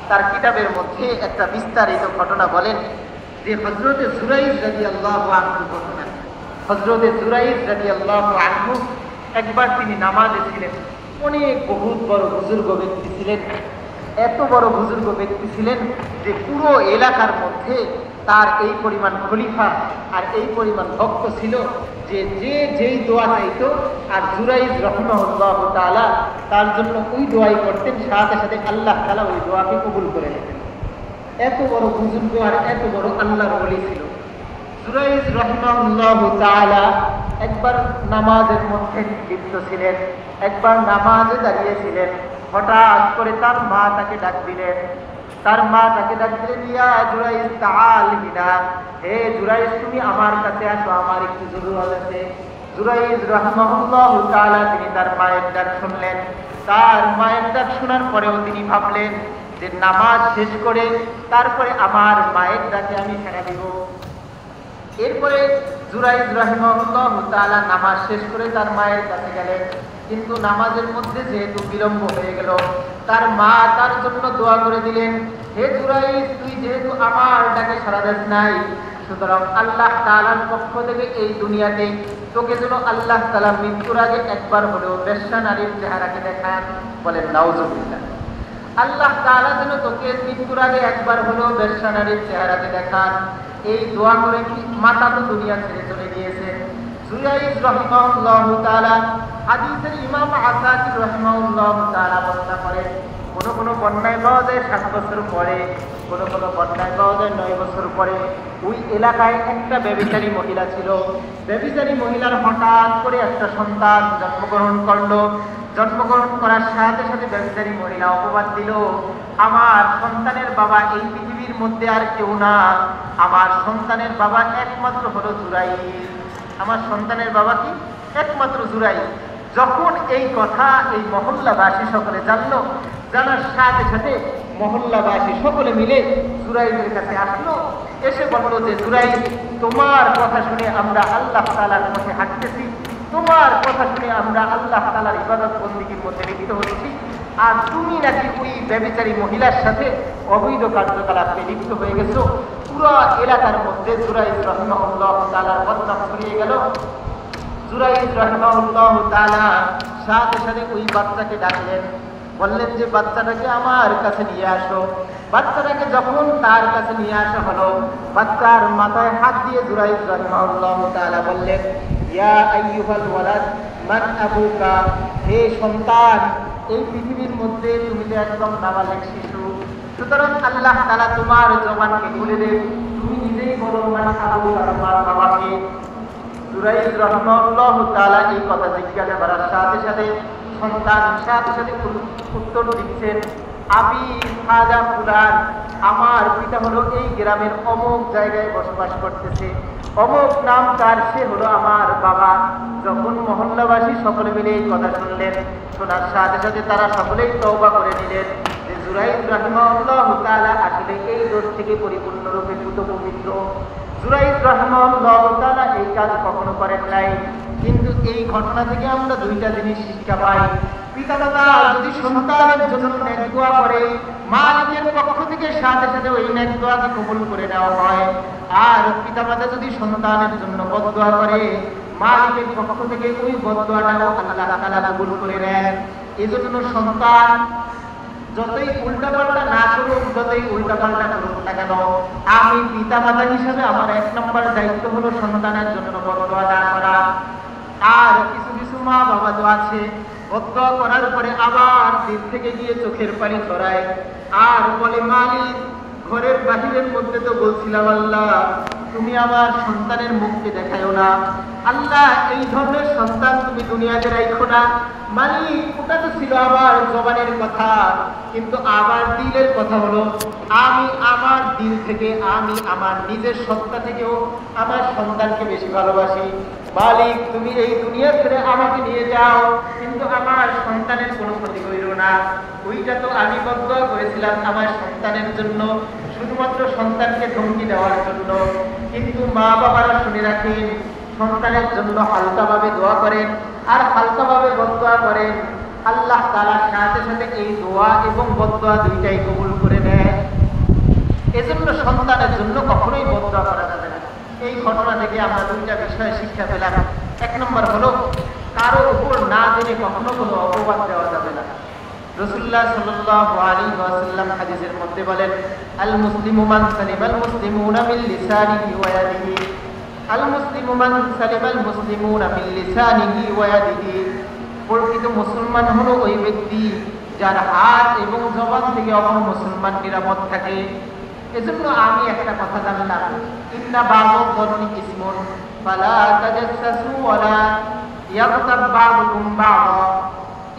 তার কিতাবের মধ্যে একটা বিস্তারিত ঘটনা বলেন যে হযরতে জুরাইজ রাদিয়াল্লাহু আনহু ঘটনা। হযরতে জুরাইজ রাদিয়াল্লাহু আনহু একবার তিনি নামাজে ছিলেন। অনেক বহুত বড় বুজুর্গ ব্যক্তি ছিলেন। এত বড় বুজুর্গ ব্যক্তি ছিলেন যে পুরো এলাকার মধ্যে তার এই পরিমাণ খলিফা আর এই পরিমাণ ভক্ত ছিল যে যেই দোয়া চাইতো আর জুরাইজ রাহিমাহুল্লাহু তাআলা তার জন্য ওই দোয়াই করতেন, সাথে সাথে আল্লাহ তাআলা ওই দোয়াকে কবুল করে নিতেন। এত বড় বুজুর্গ আর এত বড় আল্লাহর ওলি ছিল জুরাইজ রাহিমাহুল্লাহু তাআলা। একবার নামাজের মধ্যে লিপ্ত ছিলেন, একবার নামাজে দাঁড়িয়েছিলেন। হঠাৎ করে তার মা তাকে ডাক দিলেন। তার মা তাকে ডাক দিলেন, ইয়া জুরাইজ তাআল বিনা, হে জুরাইজ তুমি আমার কাছে আসো, আমার একটু জরুরত আছে। জুরাইজ রাহিমাহুল্লাহু তাআলা তিনি তার মায়ের ডাক শুনলেন। তার মায়ের ডাক শোনার পরেও তিনি ভাবলেন যে নামাজ শেষ করে তারপরে আমার মায়ের ডাকে আমি সাড়া দিব। এরপরে জুরাইজ রাহিমাহুল্লাহু তাআলা নামাজ শেষ করে তার মায়ের কাছে গেলেন, কিন্তু নামাজের মধ্যে যেহেতু বিলম্ব হয়ে গেল, তার মা তার জন্য দোয়া করে দিলেন, হে জুরাইজ তুই যেহেতু আমার ডাকে সাড়া দিস নাই, সুতরাং আল্লাহ তাআলার পক্ষ থেকে এই দুনিয়াতে তোকে যেন আল্লাহ তাআলা মৃত্যুর আগে একবার হলেও বেশ্যা নারীর চেহারাকে দেখান। বলেন নাউজুবিল্লাহ। আল্লাহ তাআলা যেন তোকে মৃত্যুর আগে একবার হলেও বেশ্যা নারীর চেহারাকে দেখান। এই দোয়া করে কি মাতা তো দুনিয়া ছেড়ে চলে গিয়েছেন। জুরাইজ রাহিমাহুল্লাহু তাআলা হাদিসের ইমাম আসাকির রাহিমাহুল্লাহু তাআলা বর্ণনা করেন, কোন বন্যায় পাওয়া যায় 7 বছর পরে, কোন বন্যায় পাওয়া যায় 9 বছর পরে। ওই এলাকায় একটা ব্যভিচারী মহিলা ছিল। ব্যভিচারী মহিলার হঠাৎ করে একটা সন্তান জন্মগ্রহণ করলো। জন্মগ্রহণ করার সাথে সাথে ব্যভিচারী মহিলা অপবাদ দিল, আমার সন্তানের বাবা এই পৃথিবীর মধ্যে আর কেউ না, আমার সন্তানের বাবা একমাত্র হলো জুরাইজ। আমার সন্তানের বাবা কি? একমাত্র জুরাইজ। যখন এই কথা এই মহল্লাবাসী সকলে জানলো, জানার সাথে সাথে মহল্লাবাসী সকলে মিলে জুরাইজের কাছে আসলো। এসে বলল যে জুরাইজ, তোমার কথা শুনে আমরা আল্লাহ তাআলার পথে হাঁটতেছি, তোমার কথা শুনে আমরা আল্লাহ তাআলার ইবাদত বন্দেগীর মধ্যে লিপ্ত হচ্ছি, আর তুমি নাকি ওই ব্যভিচারী মহিলার সাথে অবৈধ কার্যকলাপে লিপ্ত হয়ে গেছো। পুরো এলাকার মধ্যে জুরাইজ রাহিমাহুল্লাহু তাআলার বদনাম ছড়িয়ে গেল। জুরাইজ রাহিমাহুল্লাহু তাআলা সাথে সাথে ওই বাচ্চাকে ডাকলেন, বললেন যে বাচ্চাটাকে আমার কাছে নিয়ে আসো। বাচ্চাটাকে যখন তার কাছে নিয়ে আসা হলো, বাচ্চার মাথায় হাত দিয়ে জুরাইজ রাহিমাহুল্লাহু তাআলা বললেন, ইয়া আইয়ুহাল ওয়ালাদ মান আবুকা, হে সন্তান, এই পৃথিবীর মধ্যে তুমি তো একদম নাবালেগ শিশু, সুতরাং আল্লাহ তাআলা তোমার জবানকে খুলে দেন, তুমি নিজেই বলো মান আবুকা, তোমার বাবাকে। জুরাইজ রাহিমাহুল্লাহু তাআলা এই কথা জিজ্ঞাসা করার সাথে সাথে সন্তান সাথে সাথে উত্তর দিচ্ছেন, আবি হাজা ফুলান, আমার পিতা হলো এই গ্রামের অমুক জায়গায় বসবাস করতেছে, অমুক নাম তার, সে হলো আমার বাবা। যখন মহল্লাবাসী সকলে মিলে এই কথা শুনলেন, শোনার সাথে সাথে তারা সকলেই তওবা করে নিলেন যে জুরাইজ রাহিমাহুল্লাহু তাআলা আসলে এই দোষ থেকে পরিপূর্ণরূপে পবিত্র। জুরাইজ রাহিমাহুল্লাহু তাআলা এই কাজ কখনো করেন নাই। কিন্তু এই ঘটনা থেকে আমরা দুইটা জিনিস শিক্ষা পাই। পিতামাতা যদি সন্তানের জন্য নেক দোয়া করে, মালিকের পক্ষ থেকে সাথে সাথে ওই নেক দোয়াকে কবুল করে নেওয়া হয়। আর পিতামাতা যদি সন্তানের জন্য বদদোয়া করে, মালিকের পক্ষ থেকে ওই বদদোয়াটাও আল্লাহ তাআলা কবুল করে নেন। এজন্য সন্তান যতই উল্টাপাল্টা না করুক, যতই উল্টাপাল্টা করুক না কেন, আমি পিতামাতা হিসাবে আমার 1 নম্বর দায়িত্ব হলো সন্তানের জন্য বদদোয়া না করা। আর কিছু কিছু মা বাবা তো আছে, বদদোয়া করার পরে আবার দিল থেকে গিয়ে চোখের পানি ছড়ায় আর বলে, মালিক ঘরের বাহিরের মধ্যে তো বলছিলাম আল্লাহ তুমি আমার সন্তানের মুখকে দেখায়ও না, আল্লাহ এই ধরনের সন্তান তুমি দুনিয়াতে রাখো না। মালিক ওটা তো ছিল আমার জবানের কথা, কিন্তু আমার দিলের কথা হলো আমি আমার দিল থেকে, আমি আমার নিজের সত্তা থেকেও আমার সন্তানকে বেশি ভালোবাসি। মালিক তুমি এই দুনিয়া ছেড়ে আমাকে নিয়ে যাও, কিন্তু আমার সন্তানের কোনো ক্ষতি করিও না। ওইটা তো আমি বদদোয়া করেছিলাম আমার সন্তানের জন্য, শুধুমাত্র সন্তানকে ধমকি দেওয়ার জন্য। কিন্তু মা বাবারা শুনে রাখেন, সন্তানের জন্য হালকাভাবে দোয়া করেন আর হালকাভাবে বদদোয়া করেন। আল্লাহ তাআলা সাথে সাথে এই দোয়া এবং বদদোয়া দুইটাই কবুল করে নেয়। এজন্য সন্তানের জন্য কখনোই বদদোয়া করা যাবে না। এই ঘটনা থেকে আমরা দুইটা বিষয় শিক্ষা পেলাম। এক নম্বর হলো, কারো উপর না জেনে কখনো কোনো অপবাদ দেওয়া যাবে না। রাসূলুল্লাহ সাল্লাল্লাহু আলাইহি ওয়াসাল্লাম হাদিসের মধ্যে বলেন, আল মুসলিমু মান সালিমাল মুসলিমুনা মিন লিসানিহি ওয়া ইয়াদিহি, আল মুসলিমু মান সালিমাল মুসলিমুনা মিন লিসানিহি ওয়া ইয়াদিহি। প্রকৃত মুসলমান হলো ওই ব্যক্তি যার হাত এবং জবান থেকে অপর মুসলমান নিরাপদ থাকে। এজন্য আমি একটা কথা জানলাম, ইন্না বাযুদ যন্নি ইসমুন ফালা তাজাসসু ওয়ালা ইয়াগতাব বাযুকুম বাযা।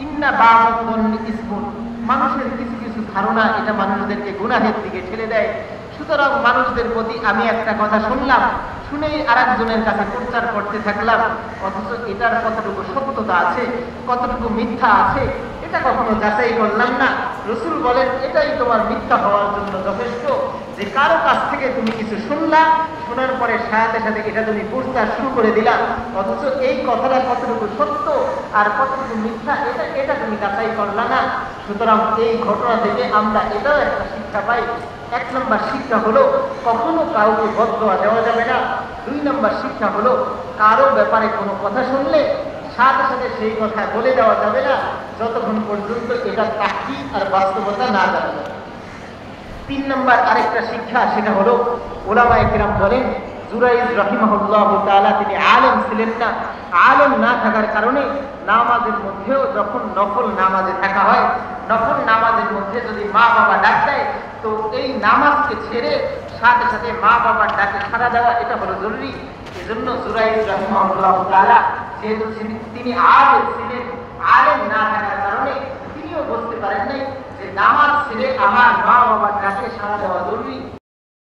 ইন্না বাযুদ যন্নি ইসমুন, মানুষের কিছু কিছু ধারণা এটা মানুষদেরকে গুনাহের দিকে ঠেলে দেয়। সুতরাং মানুষদের প্রতি আমি একটা কথা শুনলাম, শুনেই আরেকজনের কাছে প্রচার করতে থাকলাম, অথচ এটার কতটুকু সত্যতা আছে, কতটুকু মিথ্যা আছে, এটা কখনো যাচাই করলাম না। রাসূল বলেন, এটাই তোমার মিথ্যা হওয়ার জন্য যথেষ্ট, যে কারো কাছ থেকে তুমি কিছু শুনলা, শোনার পরে সাথে সাথে এটা তুমি প্রচার শুরু করে দিলা, অথচ এই কথাটা কতটুকু সত্য আর কতটুকু মিথ্যা এটা তুমি যাচাই করলা না। সুতরাং এই ঘটনা থেকে আমরা এটাও একটা শিক্ষা পাই। এক নম্বর শিক্ষা হলো, কখনো কাউকে বদদোয়া দেওয়া যাবে না। দুই নম্বর শিক্ষা হলো, কারো ব্যাপারে কোনো কথা শুনলে সাথে সাথে সেই কথা বলে দেওয়া যাবে না, যতক্ষণ পর্যন্ত এটা তাহকিক আর বাস্তবতা না জানা যাবে। তিন নম্বর আরেকটা শিক্ষা, সেটা হলো, উলামায়ে কিরাম বলেন, জুরাইজ রাহিমাহুল্লাহু তাআলা তিনি আলেম ছিলেন না। আলেম না থাকার কারণে নামাজের মধ্যেও যখন নফল নামাজে থাকা হয়, নফল নামাজের মধ্যে যদি মা বাবা ডাক দেয়, তো এই নামাজকে ছেড়ে সাথে সাথে মা বাবার ডাকে সাড়া দেওয়া এটা হলো জরুরি। এজন্য জুরাইজ রাহিমাহুল্লাহু তাআলা যেহেতু তিনি আলেম ছিলেন, আলেম না থাকার কারণে তিনিও বুঝতে পারেন নাই যে নামাজ ছেড়ে আমার মা বাবার ডাকে সাড়া দেওয়া জরুরি।